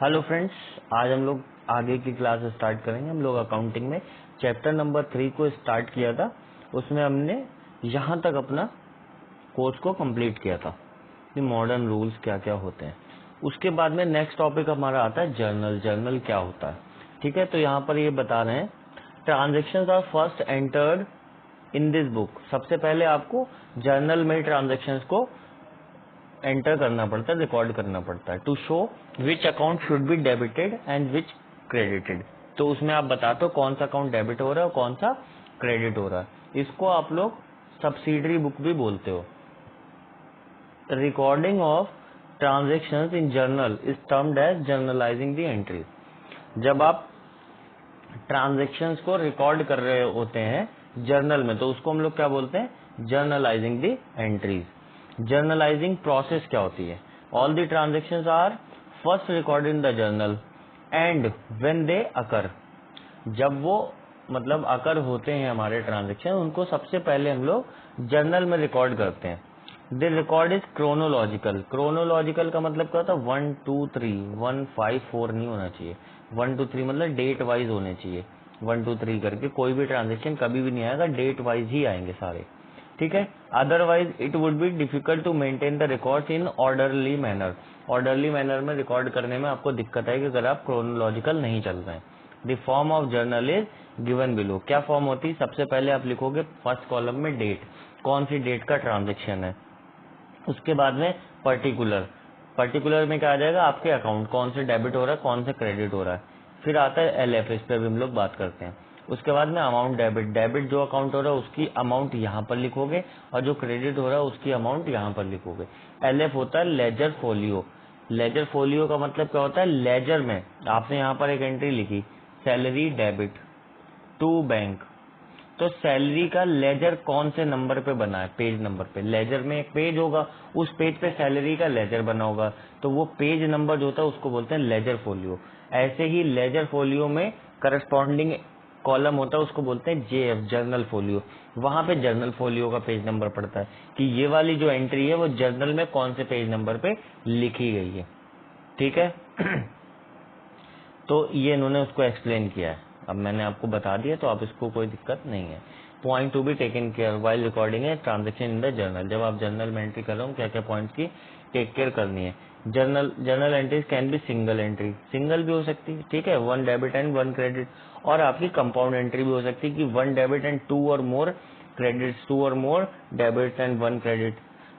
Hello friends, आज हम लोग आगे की क्लास स्टार्ट करेंगे। हम लोग अकाउंटिंग में चैप्टर नंबर 3 को स्टार्ट किया था। उसमें हमने यहाँ तक अपना कोर्स को कंप्लीट किया था कि मॉडर्न रूल्स क्या क्या होते हैं। उसके बाद में नेक्स्ट टॉपिक हमारा आता है जर्नल। जर्नल क्या होता है, ठीक है। तो यहाँ पर ये बता रहे हैं, transactions are first entered in this book. सबसे पहले आपको जर्नल में ट्रांजेक्शन्स को एंटर करना पड़ता है, रिकॉर्ड करना पड़ता है। To show which account should be debited and which credited. तो उसमें आप बताते हो कौन सा अकाउंट डेबिट हो रहा है और कौन सा क्रेडिट हो रहा है। इसको आप लोग सब्सिडरी बुक भी बोलते हो। Recording of transactions in journal is termed as journalizing the entries. जब आप ट्रांजेक्शन्स को रिकॉर्ड कर रहे होते हैं जर्नल में, तो उसको हम लोग क्या बोलते हैं, journalising the entries. Journalising process क्या होती है? All the transactions are first record in the journal and when they occur. जब वो मतलब अकर होते हैं हमारे ट्रांजेक्शन, उनको सबसे पहले हम लोग जर्नल में रिकॉर्ड करते हैं। The record is chronological. Chronological का मतलब क्या होता है? 1 2 3 1 5 4 नहीं होना चाहिए। 1 2 3 मतलब डेट वाइज होने चाहिए। 1 2 3 करके कोई भी ट्रांजेक्शन कभी भी नहीं आएगा, डेट वाइज ही आएंगे सारे, ठीक है। Otherwise it would be difficult to maintain the records in orderly manner. Orderly manner में रिकॉर्ड करने में आपको दिक्कत आएगी अगर आप क्रोनोलॉजिकल नहीं चल रहे हैं। The form of journal is given below. क्या फॉर्म होती है? सबसे पहले आप लिखोगे फर्स्ट कॉलम में डेट, कौन सी डेट का ट्रांजेक्शन है। उसके बाद में पर्टिकुलर, पर्टिकुलर में क्या आ जाएगा? आपके अकाउंट कौन से डेबिट हो रहा है, कौन से क्रेडिट हो रहा है। फिर आता है एलएफ, इस पे भी हम लोग बात करते हैं। उसके बाद में अमाउंट डेबिट, डेबिट जो अकाउंट हो रहा है उसकी अमाउंट यहाँ पर लिखोगे और जो क्रेडिट हो रहा है उसकी अमाउंट यहाँ पर लिखोगे। एलएफ होता है लेजर फोलियो। लेजर फोलियो का मतलब क्या होता है? लेजर में आपने यहाँ पर एक एंट्री लिखी, सैलरी डेबिट टू बैंक। तो सैलरी का लेजर कौन से नंबर पे बना है? पेज नंबर पे। लेजर में एक पेज होगा, उस पेज पे सैलरी का लेजर बना होगा, तो वो पेज नंबर जो होता है उसको बोलते हैं लेजर फोलियो। ऐसे ही लेजर फोलियो में करस्पॉन्डिंग कॉलम होता है, उसको बोलते हैं जेएफ, जर्नल फोलियो। वहां पे जर्नल फोलियो का पेज नंबर पड़ता है कि ये वाली जो एंट्री है वो जर्नल में कौन से पेज नंबर पे लिखी गई है, ठीक है। तो ये इन्होंने उसको एक्सप्लेन किया है। अब मैंने आपको बता दिया तो आप इसको कोई दिक्कत नहीं है। Point to be taken care while recording है ट्रांजेक्शन इन द जर्नल। जब आप जर्नल में एंट्री कर रहे हो क्या क्या पॉइंट्स की टेक केयर करनी है। Journal entries can B single entry, single भी हो सकती है, ठीक है, 1 डेबिट एंड 1 क्रेडिट। और आपकी कंपाउंड एंट्री भी हो सकती है कि 1 डेबिट एंड 2 और मोर क्रेडिट, 2 और मोर डेबिट एंड 1 क्रेडिट।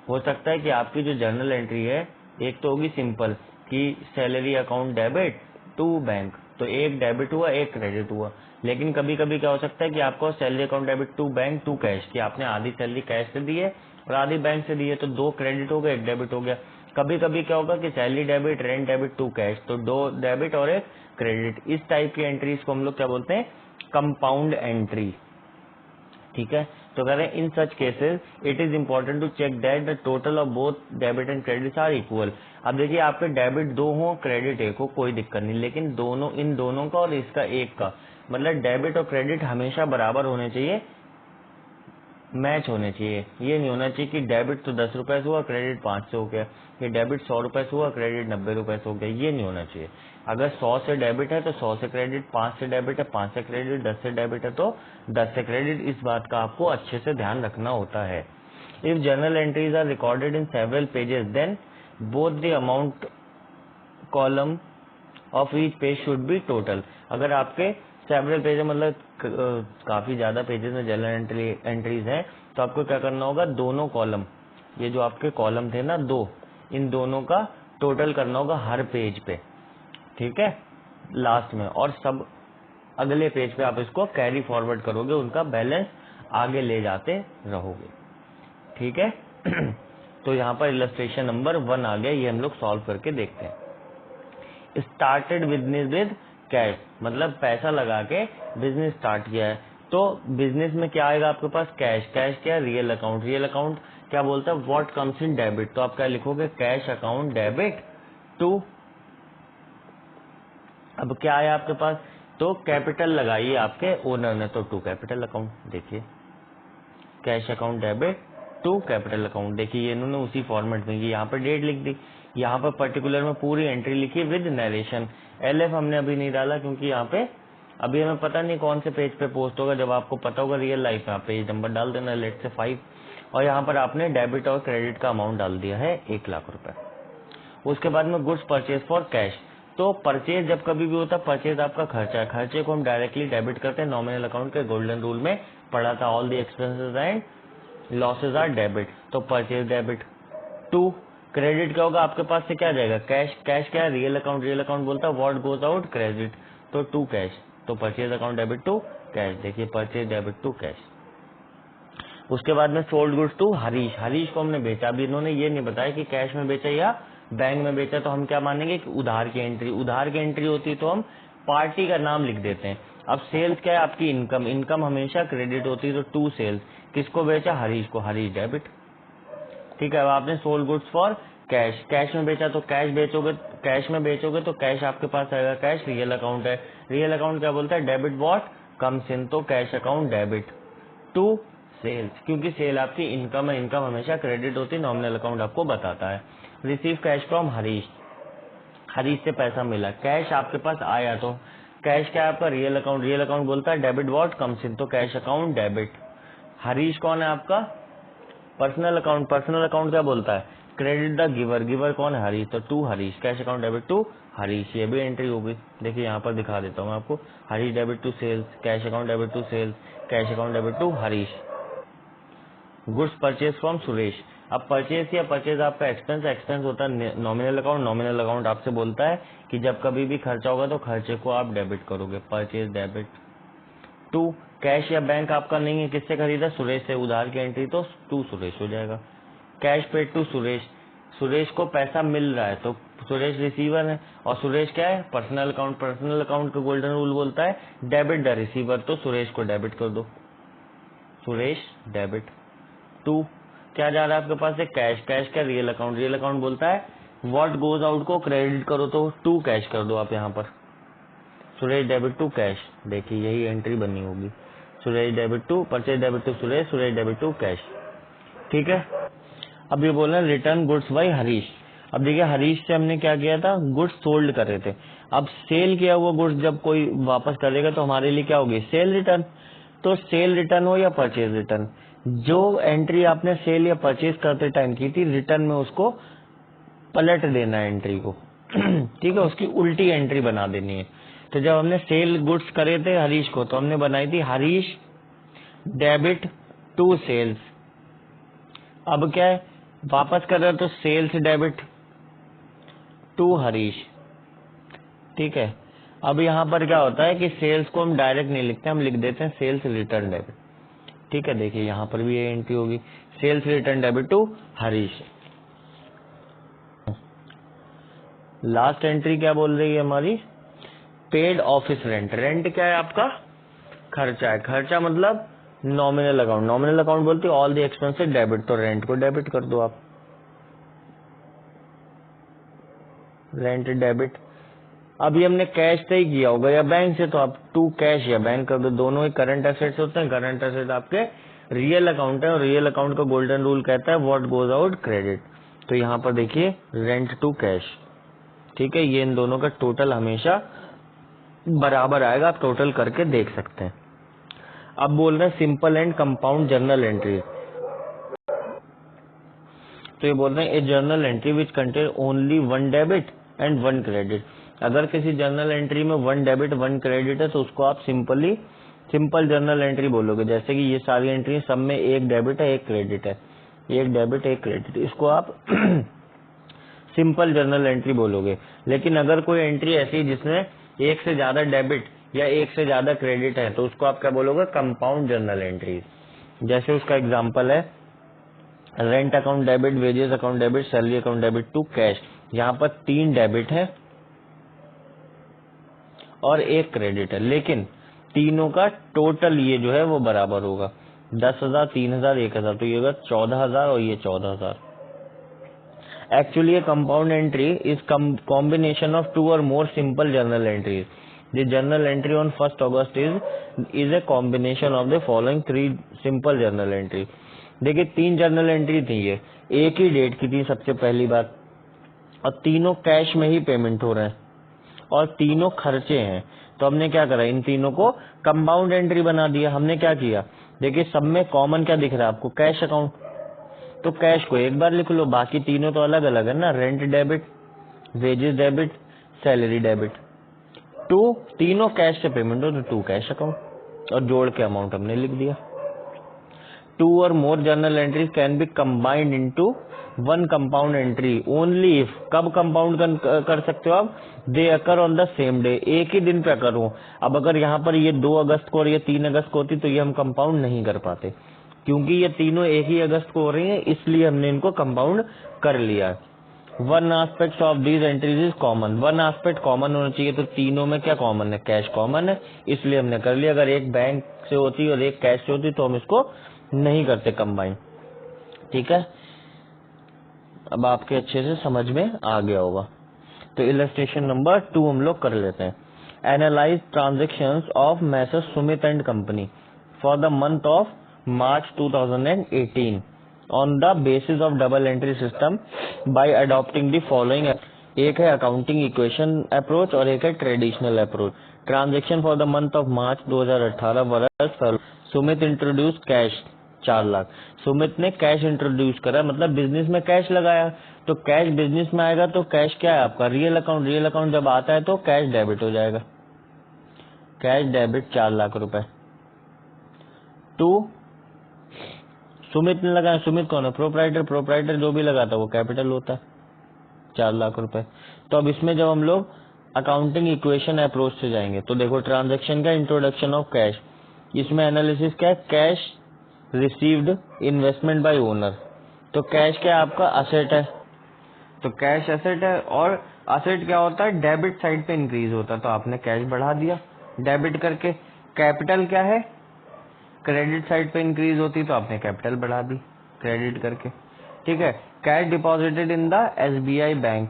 हो सकता है कि आपकी जो जर्नल एंट्री है, एक तो होगी सिंपल कि salary account debit to bank, तो एक डेबिट हुआ एक क्रेडिट हुआ। लेकिन कभी कभी क्या हो सकता है कि आपको salary account debit to bank to cash, कि आपने आधी सैलरी कैश से दी है और आधी बैंक से दी है, तो 2 क्रेडिट हो गए एक डेबिट हो गया। कभी कभी क्या होगा कि salary debit rent debit to cash, तो 2 डेबिट और एक क्रेडिट। इस टाइप की एंट्रीज को हम लोग क्या बोलते हैं? कंपाउंड एंट्री, ठीक है। तो कह रहे हैं in such cases it is important to check that the total of both debit and credit are equal. अब देखिए आपके डेबिट 2 हो क्रेडिट 1 हो, कोई दिक्कत नहीं, लेकिन दोनों, इन दोनों का और इसका एक का, मतलब डेबिट और क्रेडिट हमेशा बराबर होने चाहिए, मैच होने चाहिए। ये नहीं होना चाहिए कि डेबिट तो 10 रुपए से हुआ क्रेडिट 5 से हो गया, ये डेबिट 100 रुपए से हुआ क्रेडिट 90 रुपए से हो गया, ये नहीं होना चाहिए। अगर 100 से डेबिट है तो 100 से क्रेडिट, 5 से डेबिट है 5 से क्रेडिट, 10 से डेबिट है तो 10 से क्रेडिट। इस बात का आपको अच्छे से ध्यान रखना होता है। If journal entries are recorded in several pages then both the amount column of each page should be total. अगर आपके सेवरल पेज मतलब काफी ज्यादा पेजेस में जर्नल एंट्रीज हैं, तो आपको क्या करना होगा? दोनों कॉलम, ये जो आपके कॉलम थे ना 2, इन दोनों का टोटल करना होगा हर पेज पे, ठीक है, लास्ट में। और सब अगले पेज पे आप इसको कैरी फॉरवर्ड करोगे, उनका बैलेंस आगे ले जाते रहोगे, ठीक है। तो यहाँ पर इलस्ट्रेशन नंबर 1 आ गया, ये हम लोग सॉल्व करके देखते हैं। स्टार्टेड बिजनेस विद कैश, मतलब पैसा लगा के बिजनेस स्टार्ट किया है, तो बिजनेस में क्या आएगा आपके पास? कैश। कैश क्या है? Real account. रियल अकाउंट क्या बोलता है? व्हाट कम्स इन डेबिट, तो आप क्या लिखोगे? Cash account debit to. अब क्या आया आपके पास? तो कैपिटल लगाइए आपके ओनर ने, तो टू कैपिटल अकाउंट। देखिए cash account debit to capital account, देखिए इन्होंने उसी फॉर्मेट में की, यहाँ पर डेट लिख दी। यहाँ पर पर्टिकुलर में पूरी एंट्री लिखी विद नरेशन। LF हमने अभी नहीं डाला क्योंकि यहाँ पे अभी हमें पता नहीं कौन से पेज पे पोस्ट होगा। जब आपको पता होगा रियल लाइफ में आप पेज नंबर डाल देना, लेट से 5, और यहाँ पर आपने डेबिट और क्रेडिट का अमाउंट डाल दिया है 1 लाख रुपए। उसके बाद में गुड्स परचेज फॉर कैश। तो परचेज जब कभी भी होता है, परचेज आपका खर्चा है, खर्चे को हम डायरेक्टली डेबिट करते हैं। नॉमिनल अकाउंट के गोल्डन रूल में पढ़ा था, all the expenses and losses are debit, तो परचेज डेबिट। टू क्रेडिट क्या होगा, आपके पास से क्या जाएगा, कैश। कैश क्या है, रियल अकाउंट। रियल अकाउंट बोलता है व्हाट गोज आउट क्रेडिट, तो टू कैश, तो purchase account debit to cash. देखिए परचेज डेबिट टू कैश। उसके बाद में sold goods to Harish. Harish को हमने बेचा, अभी इन्होंने ये नहीं बताया कि कैश में बेचा या बैंक में बेचा, तो हम क्या मानेंगे कि उधार की एंट्री। उधार की एंट्री होती है तो हम पार्टी का नाम लिख देते हैं। अब सेल्स क्या है, आपकी इनकम। इनकम हमेशा क्रेडिट होती है, तो टू सेल्स। किसको बेचा, हरीश को, हरीश डेबिट। ठीक है। अब आपने sold goods for cash, cash में बेचा तो कैश बेचोगे, कैश में बेचोगे तो कैश आपके पास आएगा, कैश रियल अकाउंट है। रियल अकाउंट क्या बोलता है, डेबिट व्हाट कम्स इन, तो cash account debit to sales, क्योंकि सेल आपकी इनकम है, इनकम हमेशा क्रेडिट होती है, नॉमिनल अकाउंट आपको बताता है। Receive cash from Harish, Harish से पैसा मिला, कैश आपके पास आया, तो कैश क्या है आपका, रियल अकाउंट। रियल अकाउंट बोलता है डेबिट व्हाट कम्स इन, तो कैश अकाउंट डेबिट। हरीश कौन है आपका, पर्सनल अकाउंट। पर्सनल अकाउंट क्या बोलता है, क्रेडिट द गिवर। गिवर कौन है, हरीश, तो to Harish, cash account debit to Harish. ये भी एंट्री होगी, देखिए यहाँ पर दिखा देता हूँ आपको, Harish debit to sales, cash account debit to sales, cash account debit to Harish. Goods purchase from Suresh. अब परचेज या परचेज आपका एक्सपेंस, एक्सपेंस होता है नॉमिनल अकाउंट। नॉमिनल अकाउंट आपसे बोलता है कि जब कभी भी खर्चा होगा तो खर्चे को आप डेबिट करोगे, परचेज डेबिट टू। कैश या बैंक आपका नहीं है, किससे खरीदा, सुरेश से, उधार की एंट्री तो टू सुरेश हो जाएगा। Cash paid to Suresh, Suresh को पैसा मिल रहा है, तो सुरेश रिसीवर है, और सुरेश क्या है, पर्सनल अकाउंट। पर्सनल अकाउंट का गोल्डन रूल बोलता है डेबिट द रिसीवर, तो सुरेश को डेबिट कर दो, सुरेश डेबिट टू। क्या जा रहा है आपके पास से, कैश। कैश क्या, रियल अकाउंट। रियल अकाउंट बोलता है व्हाट गोज आउट को क्रेडिट करो, तो टू कैश कर दो आप यहाँ पर, सुरेश डेबिट टू कैश। देखिए यही एंट्री बनी होगी, Suresh debit to, purchase debit to Suresh, Suresh debit to cash. ठीक है। अब ये बोल रहे हैं रिटर्न गुड्स बाई हरीश। अब देखिए हरीश से हमने क्या किया था, गुड्स सोल्ड कर रहे थे। अब सेल किया हुआ गुड्स जब कोई वापस करेगा तो हमारे लिए क्या होगी, सेल रिटर्न। तो सेल रिटर्न हो या परचेज रिटर्न, जो एंट्री आपने सेल या परचेज करते टाइम की थी, रिटर्न में उसको पलट देना है एंट्री को। ठीक है, उसकी उल्टी एंट्री बना देनी है। तो जब हमने सेल गुड्स करे थे हरीश को, तो हमने बनाई थी हरीश डेबिट टू सेल्स। अब क्या है, वापस कर रहे हो तो सेल्स डेबिट टू हरीश। ठीक है। अब यहाँ पर क्या होता है कि सेल्स को हम डायरेक्ट नहीं लिखते, हम लिख देते हैं सेल्स रिटर्न डेबिट। ठीक है, देखिए यहाँ पर भी ये एंट्री होगी, sales return debit to Harish. Last entry क्या बोल रही है हमारी, पेड ऑफिस रेंट। रेंट क्या है आपका, खर्चा है। खर्चा मतलब नॉमिनल अकाउंट। नॉमिनल अकाउंट बोलती है ऑल द एक्सपेंसेस डेबिट, तो रेंट को डेबिट कर दो आप, रेंट डेबिट। अभी हमने कैश से ही किया होगा या बैंक से, तो आप टू कैश या बैंक कर दो, दोनों ही करंट एसेट्स होते हैं। करंट एसेट आपके रियल अकाउंट है, और रियल अकाउंट का गोल्डन रूल कहता है व्हाट गोज आउट क्रेडिट। तो यहाँ पर देखिए रेंट टू कैश। ठीक है, ये इन दोनों का टोटल हमेशा बराबर आएगा, आप टोटल करके देख सकते हैं। अब बोल रहे हैं simple and compound journal entry. तो ये बोल रहे हैं a journal entry which contain only one debit and one credit. अगर किसी जर्नल एंट्री में वन डेबिट वन क्रेडिट है तो उसको आप सिंपल जर्नल एंट्री बोलोगे। जैसे कि ये सारी एंट्री सब में एक डेबिट है एक क्रेडिट है, एक डेबिट एक क्रेडिट, इसको आप सिंपल जर्नल एंट्री बोलोगे। लेकिन अगर कोई एंट्री ऐसी जिसमें एक से ज्यादा डेबिट या एक से ज्यादा क्रेडिट है तो उसको आप क्या बोलोगे, कंपाउंड जर्नल एंट्री। जैसे उसका एग्जांपल है rent account debit, wages account debit, salary account debit to cash. यहाँ पर 3 डेबिट है और एक क्रेडिट है, लेकिन तीनों का टोटल ये जो है वो बराबर होगा, 10,000, 3,000, 1,000, तो ये होगा 14,000 और ये 14,000। एक्चुअली ये compound entry is combination of 2 और more simple journal entries. The journal entry on 1st August is a combination of the following 3 simple journal entry। देखिए 3 जर्नल एंट्री थी, ये एक ही डेट की थी सबसे पहली बात, और तीनों कैश में ही पेमेंट हो रहे हैं और तीनों खर्चे हैं। तो हमने क्या करा, इन तीनों को कंपाउंड एंट्री बना दिया। हमने क्या किया, देखिए सब में कॉमन क्या दिख रहा है आपको, कैश अकाउंट। तो कैश को एक बार लिख लो, बाकी तीनों तो अलग अलग है ना, rent debit, wages debit, salary debit. To, तीनों कैश से पेमेंट हो तो टू कैश अकाउंट, और जोड़ के अमाउंट हमने लिख दिया। Two or more journal entries can be combined into one compound entry only if, कब कंपाउंड कर सकते हो आप, they occur on the same day, एक ही दिन पे अकर हो। अब अगर यहाँ पर ये 2 अगस्त को और ये 3 अगस्त को होती तो ये हम कंपाउंड नहीं कर पाते, क्योंकि ये तीनों एक ही अगस्त को हो रही हैं, इसलिए हमने इनको कंपाउंड कर लिया। One aspect of these entries is common, one aspect common होना चाहिए, तो तीनों में क्या कॉमन है, कैश कॉमन है, इसलिए हमने कर लिया। अगर एक बैंक से होती और एक कैश से होती तो हम इसको नहीं करते कंबाइन। ठीक है, अब आपके अच्छे से समझ में आ गया होगा। तो इलस्ट्रेशन नंबर 2 हम लोग कर लेते हैं। Analyse transactions of masher Sumit and company for the month of March 2018 on the basis of double entry system by adopting the following. एक है अकाउंटिंग इक्वेशन अप्रोच और एक है traditional approach. Transaction for the month of March 2018 वर्ष Sumit introduce cash 4 lakh. Sumit ने cash introduce करा, मतलब business में कैश लगाया, तो कैश बिजनेस में आएगा तो कैश क्या है आपका, रियल अकाउंट। रियल अकाउंट जब आता है तो कैश डेबिट हो जाएगा, कैश डेबिट 4 लाख रुपए। टू, सुमित ने लगाया, सुमित कौन है, प्रोप्राइटर। प्रोप्राइटर जो भी लगाता है वो कैपिटल होता है, 4 लाख रुपए। तो अब इसमें जब हम लोग अकाउंटिंग इक्वेशन अप्रोच से जाएंगे तो देखो ट्रांजेक्शन का इंट्रोडक्शन ऑफ कैश, इसमें एनालिसिस क्या है, cash received investment by owner. तो कैश क्या आपका असेट है, तो कैश एसेट है, और असेट क्या होता है, डेबिट साइड पे इंक्रीज होता है, तो आपने कैश बढ़ा दिया डेबिट करके। कैपिटल क्या है, क्रेडिट साइड पे इंक्रीज होती तो आपने कैपिटल बढ़ा दी क्रेडिट करके। ठीक है, cash deposited in the SBI bank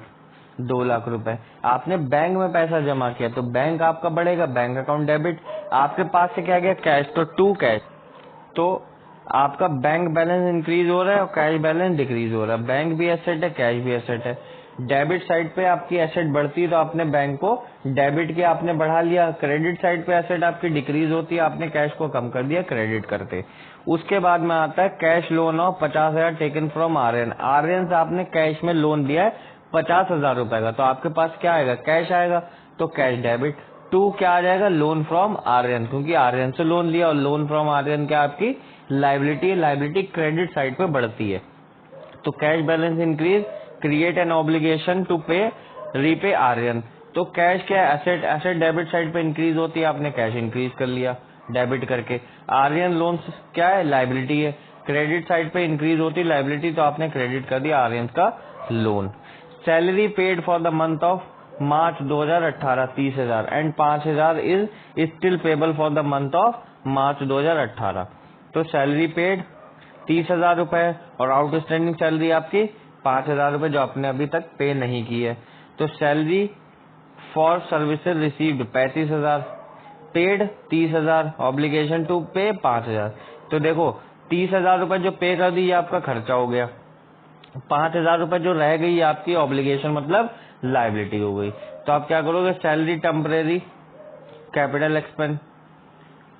2 lakh रुपए, आपने बैंक में पैसा जमा किया तो बैंक आपका बढ़ेगा, बैंक अकाउंट डेबिट। आपके पास से क्या गया, कैश, तो टू कैश, तो आपका बैंक बैलेंस इंक्रीज हो रहा है और कैश बैलेंस डिक्रीज हो रहा है। बैंक भी एसेट है, कैश भी एसेट है। डेबिट साइड पे आपकी एसेट बढ़ती है तो आपने बैंक को डेबिट किया, आपने बढ़ा लिया। क्रेडिट साइड पे एसेट आपकी डिक्रीज होती है, आपने कैश को कम कर दिया क्रेडिट करते। उसके बाद में आता है cash loan of 50,000 taken from Aryan. Aryan से आपने कैश में लोन दिया है 50,000 रुपए का, तो आपके पास क्या आएगा, कैश आएगा, तो कैश डेबिट। टू क्या आ जाएगा, लोन फ्रॉम आर्यन, क्योंकि आर्यन से लोन लिया और लोन फ्रॉम आर्यन क्या आपकी लाइबिलिटी है, लाइबिलिटी क्रेडिट साइड पे बढ़ती है। तो cash balance increase, create an obligation to pay repay Aryan. तो कैश क्या है, एसेट, एसेट डेबिट साइड पे इंक्रीज होती है, आपने कैश इंक्रीज कर लिया डेबिट करके। आर्यन लोन क्या है, लाइबिलिटी है, क्रेडिट साइड पे इंक्रीज होती है लाइबिलिटी, तो आपने क्रेडिट कर दिया आर्यन का loan. Salary paid for the month of March 2018 30,000 and 5,000 is still payable for the month of March 2018। तो सैलरी पेड 30,000 रुपए और आउटस्टैंडिंग सैलरी आपकी 5,000 रुपए जो आपने अभी तक पे नहीं की है। तो salary for services received 35,000, paid 30,000, obligation to pay 5,000। तो देखो 30,000 रुपए जो पे कर दी ये आपका खर्चा हो गया, 5,000 रुपए जो रह गई आपकी ऑब्लिगेशन मतलब लाइबिलिटी हो गई। तो आप क्या करोगे, salary temporary capital expense,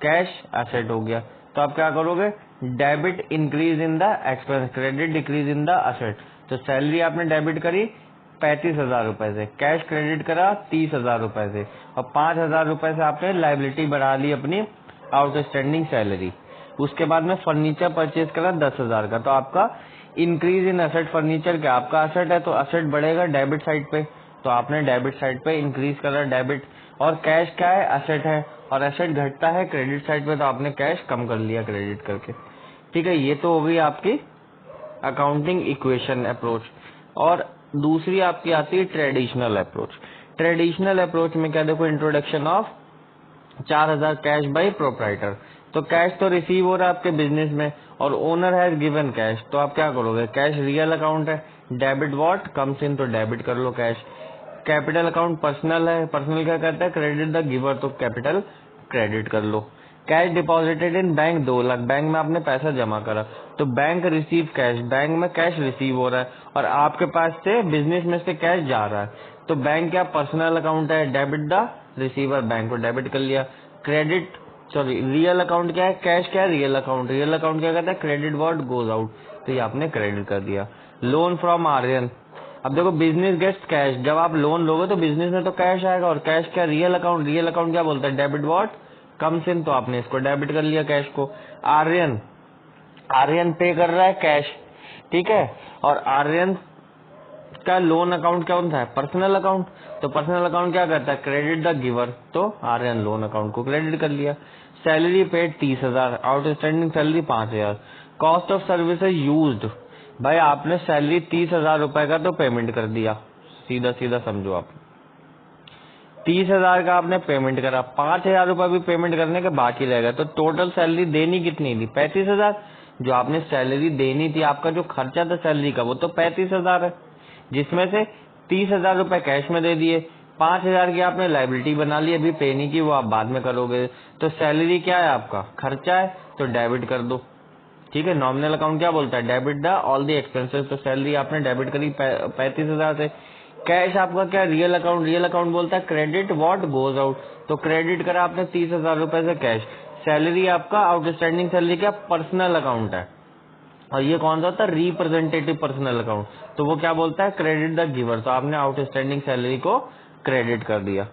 cash asset हो गया। तो आप क्या करोगे, debit increase in the expense, credit decrease in the asset. तो सैलरी आपने डेबिट करी 35,000 रुपए से, कैश क्रेडिट करा 30,000 रुपए से, और 5,000 रुपए से आपने लाइबिलिटी बढ़ा ली अपनी आउटस्टैंडिंग सैलरी। उसके बाद में फर्नीचर परचेज करा 10,000 का, तो आपका इंक्रीज इन एसेट, फर्नीचर क्या आपका एसेट है तो एसेट बढ़ेगा डेबिट साइड पे, तो आपने डेबिट साइड पे इंक्रीज करा डेबिट। और कैश क्या है, एसेट है, और एसेट घटता है क्रेडिट साइड पे, तो आपने कैश कम कर लिया क्रेडिट करके। ठीक है, ये तो हो गई आपकी अकाउंटिंग इक्वेशन अप्रोच। और दूसरी आपकी आती है ट्रेडिशनल अप्रोच। ट्रेडिशनल अप्रोच में क्या, देखो introduction of 4,000 cash by proprietor. तो कैश तो रिसीव हो रहा है आपके बिजनेस में और ओनर हैज गिवन कैश, तो आप क्या करोगे, कैश रियल अकाउंट है, डेबिट व्हाट कम्स इन, तो डेबिट कर लो कैश। कैपिटल अकाउंट पर्सनल है, पर्सनल क्या करता है, क्रेडिट द गिवर, तो कैपिटल क्रेडिट कर लो। Cash deposited in bank 2 lakh, bank में आपने पैसा जमा करा, तो बैंक रिसीव कैश, बैंक में कैश रिसीव हो रहा है और आपके पास से बिजनेस में से कैश जा रहा है, तो बैंक क्या पर्सनल अकाउंट है, डेबिट द रिसीवर, बैंक को डेबिट कर लिया। क्रेडिट सॉरी रियल अकाउंट क्या है, कैश क्या है, रियल अकाउंट, रियल अकाउंट क्या कहता है, क्रेडिट व्हाट गोज आउट, तो ये आपने क्रेडिट कर दिया। लोन फ्रॉम आर्यन, अब देखो बिजनेस गेट्स कैश, जब आप लोन लोगे तो बिजनेस में तो कैश आएगा और कैश क्या, रियल अकाउंट, रियल अकाउंट क्या बोलता है, डेबिट व्हाट कम्स इन, तो आपने इसको डेबिट कर लिया कैश को। आर्यन, आर्यन पे कर रहा है कैश, ठीक है, और आर्यन का लोन अकाउंट क्या होता है, पर्सनल अकाउंट, तो पर्सनल अकाउंट क्या करता है, क्रेडिट द गिवर, तो आर्यन लोन अकाउंट को क्रेडिट कर लिया। Salary paid 30,000, outstanding salary 5,000। Cost of services used, भाई आपने सैलरी 30,000 रुपए का तो पेमेंट कर दिया, सीधा सीधा समझो आप 30,000 का आपने पेमेंट करा, 5,000 रुपए भी पेमेंट करने के बाकी रहेगा, तो टोटल सैलरी देनी कितनी थी, 35,000। जो आपने सैलरी देनी थी, आपका जो खर्चा था सैलरी का वो तो 35,000 है, जिसमें से 30,000 रुपए कैश में दे दिए, 5,000 की आपने लाइबिलिटी बना ली, अभी पे नहीं की, वो आप बाद में करोगे, तो सैलरी क्या है आपका खर्चा है, तो डेबिट कर दो, ठीक है। नॉमिनल अकाउंट क्या बोलता है, debit the all the expenses, तो सैलरी आपने डेबिट करी 35,000 से। कैश आपका क्या, रियल अकाउंट, रियल अकाउंट बोलता है क्रेडिट व्हाट गोज आउट, तो क्रेडिट करा आपने 30,000 रुपए से कैश। सैलरी आपका आउटस्टैंडिंग सैलरी क्या, पर्सनल अकाउंट है, और ये कौन सा होता है, रिप्रेजेंटेटिव पर्सनल अकाउंट, तो वो क्या बोलता है, क्रेडिट द गिवर, तो आपने आउटस्टैंडिंग सैलरी को क्रेडिट कर दिया।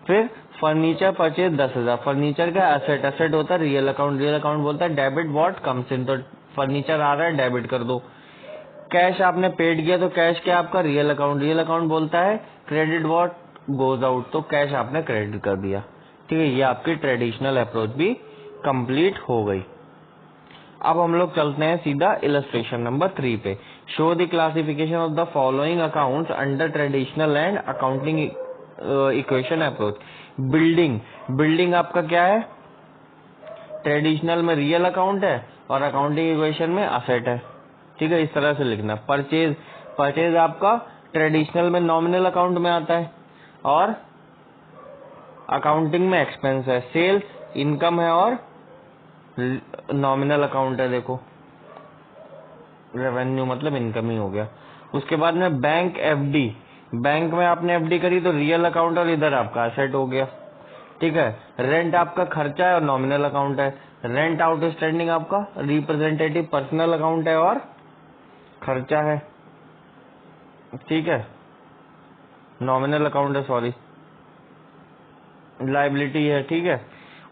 फिर फर्नीचर परचेज 10,000, फर्नीचर का एसेट, एसेट होता है रियल अकाउंट, रियल अकाउंट बोलता है डेबिट व्हाट कम्स इन, तो फर्नीचर आ रहा है डेबिट कर दो। कैश आपने पेड किया, तो कैश क्या आपका, रियल अकाउंट, रियल अकाउंट बोलता है क्रेडिट व्हाट गोज आउट, तो कैश आपने क्रेडिट कर दिया, ठीक है। ये आपकी ट्रेडिशनल अप्रोच भी कंप्लीट हो गई। अब हम लोग चलते हैं सीधा इलस्ट्रेशन नंबर 3 पे। Show the classification of the following accounts under traditional and accounting equation approach. Building, building आपका क्या है, ट्रेडिशनल में रियल अकाउंट है और अकाउंटिंग इक्वेशन में असेट है, ठीक है, इस तरह से लिखना। परचेज, परचेज आपका ट्रेडिशनल में नॉमिनल अकाउंट में आता है और अकाउंटिंग में एक्सपेंस है। सेल्स इनकम है और नॉमिनल अकाउंट है, देखो रेवेन्यू मतलब इनकम ही हो गया। उसके बाद में बैंक एफडी, बैंक में आपने एफडी करी तो रियल अकाउंट और इधर आपका एसेट हो गया, ठीक है। रेंट आपका खर्चा है और नॉमिनल अकाउंट है। रेंट आउटस्टैंडिंग आपका रिप्रेजेंटेटिव पर्सनल अकाउंट है और खर्चा है, ठीक है, नॉमिनल अकाउंट है, सॉरी लाइबिलिटी है, ठीक है।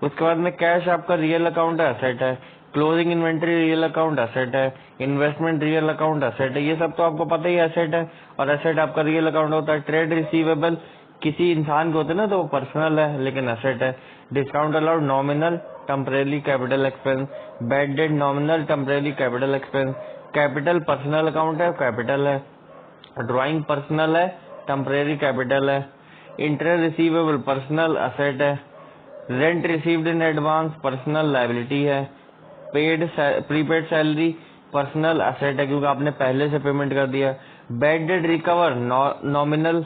उसके बाद में कैश आपका रियल अकाउंट है, एसेट है। Closing inventory real account asset है। इन्वेस्टमेंट रियल अकाउंट एसेट है, ये सब तो आपको पता ही एसेट है, और एसेट आपका रियल अकाउंट होता है। ट्रेड रिसीवेबल किसी इंसान के होते हैं ना, तो वो पर्सनल है लेकिन एसेट है। Discount allowed nominal temporary capital expense. Bad debt nominal temporary capital expense. Capital personal account है, कैपिटल है। ड्राइंग पर्सनल है, टेम्परेरी कैपिटल है। इंटरेस्ट रिसीवेबल पर्सनल एसेट है। Rent received in advance personal liability है। Paid prepaid salary personal asset है क्योंकि आपने पहले से पेमेंट कर दिया। बैड डेट रिकवर नॉमिनल,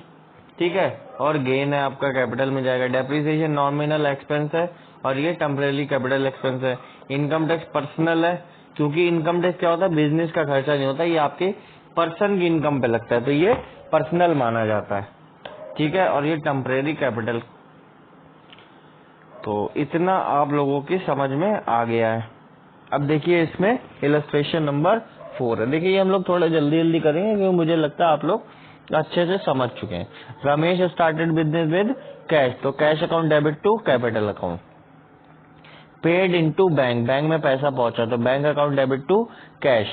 ठीक है, और गेन है आपका कैपिटल में जाएगा। डेप्रिसिएशन नॉमिनल एक्सपेंस है और ये टेम्परेरी कैपिटल एक्सपेंस है। इनकम टैक्स पर्सनल है क्योंकि इनकम टैक्स क्या होता है, बिजनेस का खर्चा नहीं होता, ये आपके पर्सन की इनकम पे लगता है, तो ये पर्सनल माना जाता है, ठीक है। और ये टेम्परेरी कैपिटल, तो इतना आप लोगों की समझ में आ गया है। अब देखिए इसमें इलस्ट्रेशन नंबर 4 है। देखिए ये हम लोग थोड़ा जल्दी जल्दी करेंगे क्योंकि मुझे लगता है आप लोग अच्छे से समझ चुके हैं। Ramesh started business with cash, तो cash account debit to capital account. Paid into bank, bank में पैसा पहुंचा तो bank account debit to cash.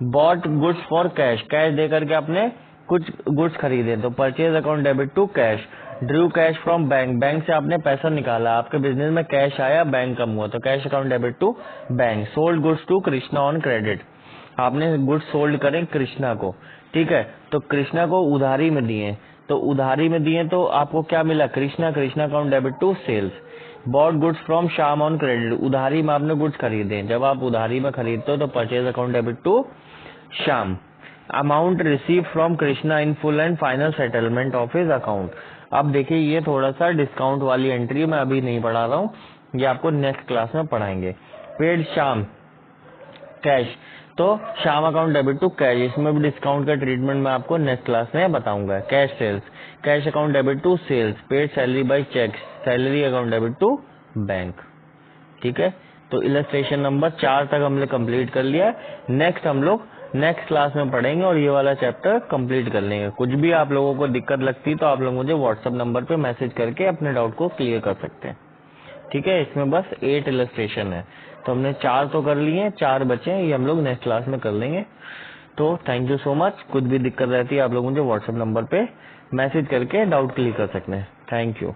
Bought goods for cash, cash दे करके आपने कुछ गुड्स खरीदे तो purchase account debit to cash. Drew cash from bank, bank से आपने पैसा निकाला, आपके बिजनेस में कैश आया, बैंक कम हुआ तो cash account debit to bank. Sold goods to Krishna on credit, आपने गुड्स सोल्ड करें कृष्णा को, ठीक है, तो कृष्णा को उधारी में दिए, तो उधारी में दिए तो आपको क्या मिला, Krishna, Krishna account debit to sales. Bought goods from Shyam on credit, उधारी में आपने गुड्स खरीदे, जब आप उधारी में खरीदते हो तो purchase account debit to Shyam. Amount receive from Krishna in full and final settlement of his account. अब देखिए ये थोड़ा सा डिस्काउंट वाली एंट्री मैं अभी नहीं पढ़ा रहा हूँ, ये आपको नेक्स्ट क्लास में पढ़ाएंगे। पेड शाम कैश, तो शाम अकाउंट डेबिट टू कैश, इसमें भी डिस्काउंट का ट्रीटमेंट मैं आपको नेक्स्ट क्लास में बताऊंगा। Cash sales, cash account debit to sales, paid salary by cheque, salary account debit to bank. ठीक है, तो इलस्ट्रेशन नंबर 4 तक हमने कंप्लीट कर लिया। नेक्स्ट हम लोग नेक्स्ट क्लास में पढ़ेंगे और ये वाला चैप्टर कंप्लीट कर लेंगे। कुछ भी आप लोगों को दिक्कत लगती तो आप लोग मुझे व्हाट्सएप नंबर पे मैसेज करके अपने डाउट को क्लियर कर सकते हैं। ठीक है, इसमें बस 8 इलस्ट्रेशन है, तो हमने 4 तो कर लिए, 4 बचे हैं, ये हम लोग नेक्स्ट क्लास में कर लेंगे। तो थैंक यू सो मच। कुछ भी दिक्कत रहती है आप लोग मुझे व्हाट्सएप नंबर पे मैसेज करके डाउट क्लियर कर सकते हैं। Thank you.